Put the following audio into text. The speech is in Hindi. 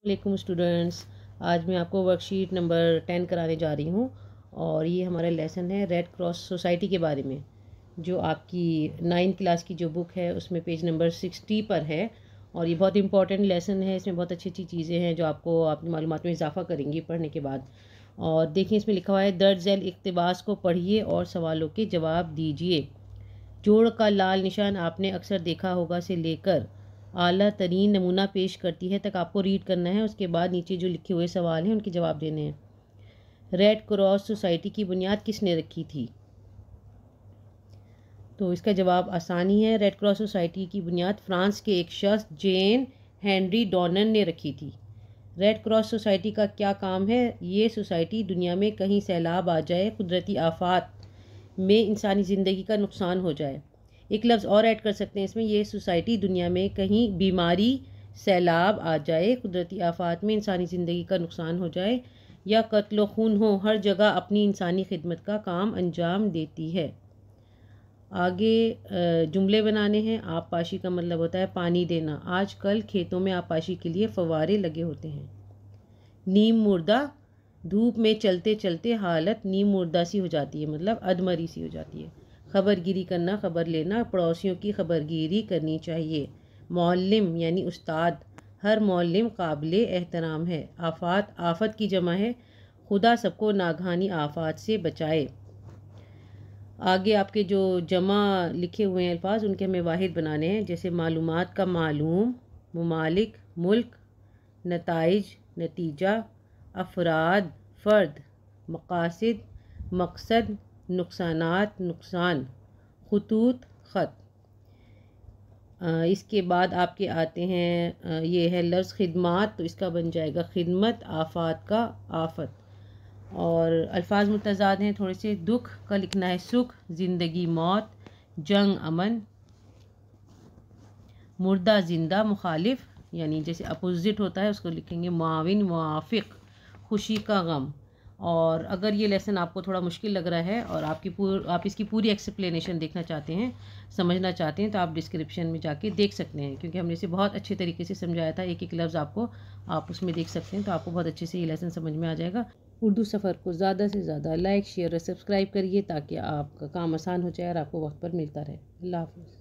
वालेकुम स्टूडेंट्स। आज मैं आपको वर्कशीट नंबर 10 कराने जा रही हूँ और ये हमारा लेसन है रेड क्रॉस सोसाइटी के बारे में, जो आपकी 9th क्लास की जो बुक है उसमें पेज नंबर 60 पर है। और ये बहुत इंपॉर्टेंट लेसन है, इसमें बहुत अच्छी अच्छी चीज़ें हैं जो आपको अपनी मालूमात में इजाफा करेंगी पढ़ने के बाद। और देखिए इसमें लिखा हुआ है, दर्ज झैल इक़्तिबास को पढ़िए और सवालों के जवाब दीजिए। जोड़ का लाल निशान आपने अक्सर देखा होगा से लेकर आला तरीन नमूना पेश करती है तक आपको रीड करना है। उसके बाद नीचे जो लिखे हुए सवाल हैं उनके जवाब देने हैं। रेड क्रॉस सोसाइटी की बुनियाद किसने रखी थी? तो इसका जवाब आसानी है। रेड क्रॉस सोसाइटी की बुनियाद फ्रांस के एक शख्स जेन हेनरी डॉनन ने रखी थी। रेड क्रॉस सोसाइटी का क्या काम है? ये सोसाइटी दुनिया में कहीं सैलाब आ जाए, कुदरती आफात में इंसानी ज़िंदगी का नुकसान हो जाए, एक लफ्ज़ और ऐड कर सकते हैं इसमें, ये सोसाइटी दुनिया में कहीं बीमारी, सैलाब आ जाए, कुदरती आफात में इंसानी ज़िंदगी का नुकसान हो जाए या कत्ल खून हो, हर जगह अपनी इंसानी खिदमत का काम अंजाम देती है। आगे जुमले बनाने हैं। आबपाशी का मतलब होता है पानी देना। आजकल खेतों में आबपाशी के लिए फव्वारे लगे होते हैं। नीम मुर्दा, धूप में चलते चलते हालत नीम मुर्दा सी हो जाती है, मतलब अधमरी सी हो जाती है। खबरगिरी करना, खबर लेना, पड़ोसियों की खबरगिरी करनी चाहिए। मौल्लिम यानी उस्ताद, हर मौल्लिम काबिले एहतराम है। आफात, आफत की जमा है। खुदा सबको नागहानी आफात से बचाए। आगे आपके जो जमा लिखे हुए हैं अल्फाज, उनके हमें वाहिद बनाने हैं। जैसे मालूमात का मालूम, मुमालिक, मुल्क, नताइज, नतीजा, अफराद, फ़र्द, मकासिद, मकसद, नुकसानात, नुकसान, खुतूत, ख़त। इसके बाद आपके आते हैं, ये है लफ्ज़ खिदमात, तो इसका बन जाएगा खिदमत, आफात का आफत। और अल्फाज मुतज़ाद हैं थोड़े से। दुख का लिखना है सुख, ज़िंदगी मौत, जंग अमन, मुर्दा ज़िंदा, मुखालिफ यानी जैसे अपोजिट होता है उसको लिखेंगे मुआविन, मुआफ़िक, खुशी का गम। और अगर ये लेसन आपको थोड़ा मुश्किल लग रहा है और आप इसकी पूरी एक्सप्लेनेशन देखना चाहते हैं, समझना चाहते हैं, तो आप डिस्क्रिप्शन में जाके देख सकते हैं, क्योंकि हमने इसे बहुत अच्छे तरीके से समझाया था। एक एक लफ्ज़ आपको आप उसमें देख सकते हैं, तो आपको बहुत अच्छे से ये लेसन समझ में आ जाएगा। उर्दू सफ़र को ज़्यादा से ज़्यादा लाइक, शेयर और सब्सक्राइब करिए ताकि आपका काम आसान हो जाए और आपको वक्त पर मिलता रहे। अल्लाह हाफ़िज़।